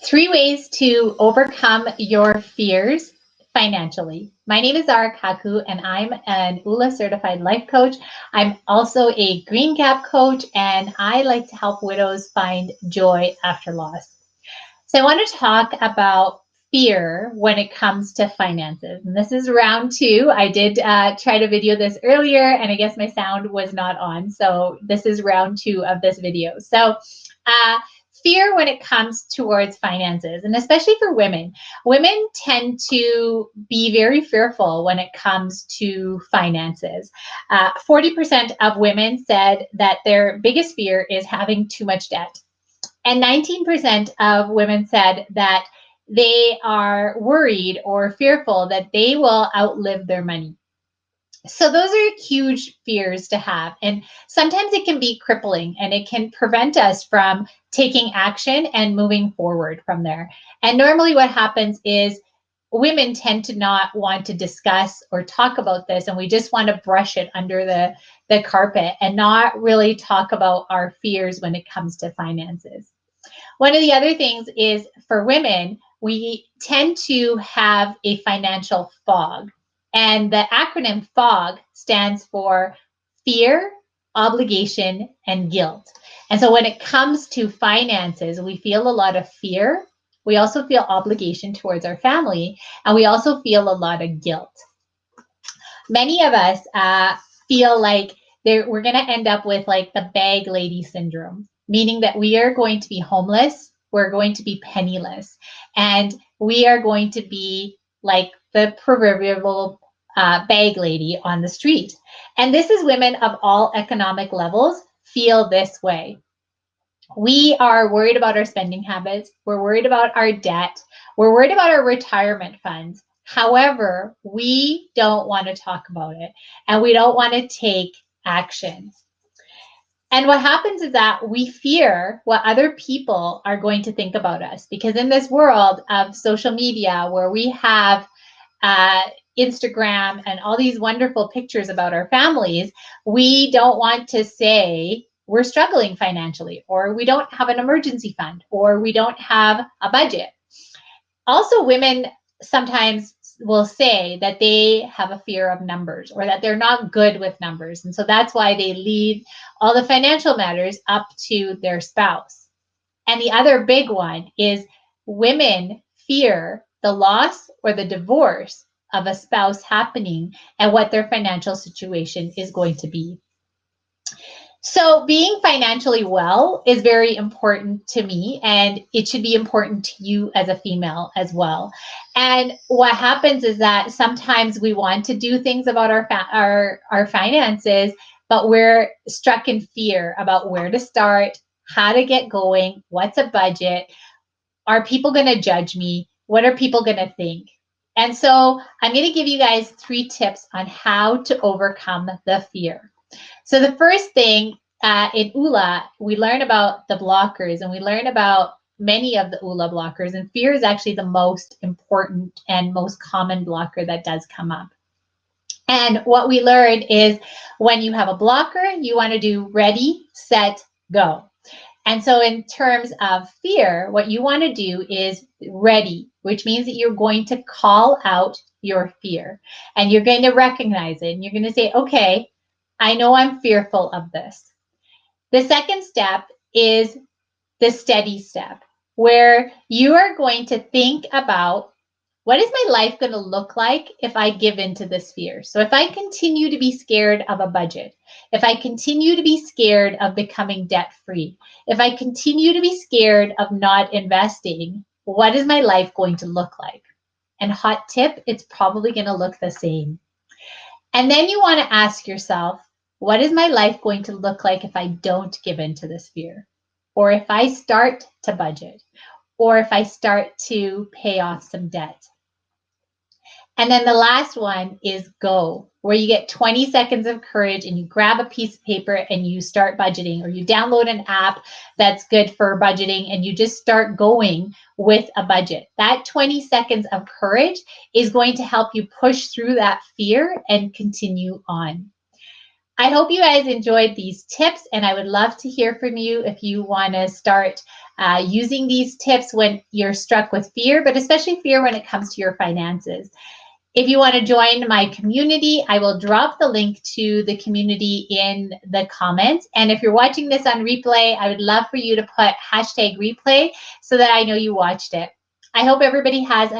3 ways to overcome your fears financially. My name is Zara Kaku, and I'm an ULA certified life coach. I'm also a green gap coach, and I like to help widows find joy after loss. So I want to talk about fear when it comes to finances. And this is round 2. I did try to video this earlier, and I guess my sound was not on. So this is round 2 of this video. So fear when it comes towards finances, and especially for women. Women tend to be very fearful when it comes to finances. 40% of women said that their biggest fear is having too much debt. And 19% of women said that they are worried or fearful that they will outlive their money. So those are huge fears to have. And sometimes it can be crippling and it can prevent us from taking action and moving forward from there. And normally what happens is women tend to not want to discuss or talk about this, and we just want to brush it under the carpet and not really talk about our fears when it comes to finances. One of the other things is for women, we tend to have a financial fog. And the acronym FOG stands for fear, obligation, and guilt. And so when it comes to finances, we feel a lot of fear. We also feel obligation towards our family, and we also feel a lot of guilt. Many of us feel like we're going to end up with like the bag lady syndrome, meaning that we are going to be homeless, we're going to be penniless, and we are going to be like the proverbial bag lady on the street. And this is women of all economic levels feel this way. We are worried about our spending habits. We're worried about our debt. We're worried about our retirement funds. However, we don't want to talk about it, and we don't want to take action. And what happens is that we fear what other people are going to think about us, because in this world of social media where we have Instagram and all these wonderful pictures about our families, we don't want to say we're struggling financially, or we don't have an emergency fund, or we don't have a budget. Also, women sometimes will say that they have a fear of numbers, or that they're not good with numbers. And so that's why they leave all the financial matters up to their spouse. And the other big one is women fear the loss or the divorce of a spouse happening and what their financial situation is going to be. So being financially well is very important to me, and it should be important to you as a female as well. And what happens is that sometimes we want to do things about our finances, but we're struck in fear about where to start, how to get going, what's a budget, are people going to judge me, what are people going to think? And so I'm going to give you guys 3 tips on how to overcome the fear. So the first thing in ULA, we learn about the blockers, and we learn about many of the ULA blockers, and fear is actually the most important and most common blocker that does come up. And what we learned is when you have a blocker, you want to do ready, set, go. And so in terms of fear, what you want to do is ready, which means that you're going to call out your fear, and you're going to recognize it, and you're going to say, okay, I know I'm fearful of this. The second step is the steady step, where you are going to think about, what is my life going to look like if I give into this fear? So if I continue to be scared of a budget, if I continue to be scared of becoming debt-free, if I continue to be scared of not investing, what is my life going to look like? And hot tip, it's probably going to look the same. And then you want to ask yourself, what is my life going to look like if I don't give into this fear? Or if I start to budget? Or if I start to pay off some debt? And then the last one is go, where you get 20 seconds of courage and you grab a piece of paper and you start budgeting, or you download an app that's good for budgeting and you just start going with a budget. That 20 seconds of courage is going to help you push through that fear and continue on. I hope you guys enjoyed these tips, and I would love to hear from you if you want to start using these tips when you're struck with fear, but especially fear when it comes to your finances. If you want to join my community, I will drop the link to the community in the comments. And if you're watching this on replay, I would love for you to put #replay so that I know you watched it. I hope everybody has an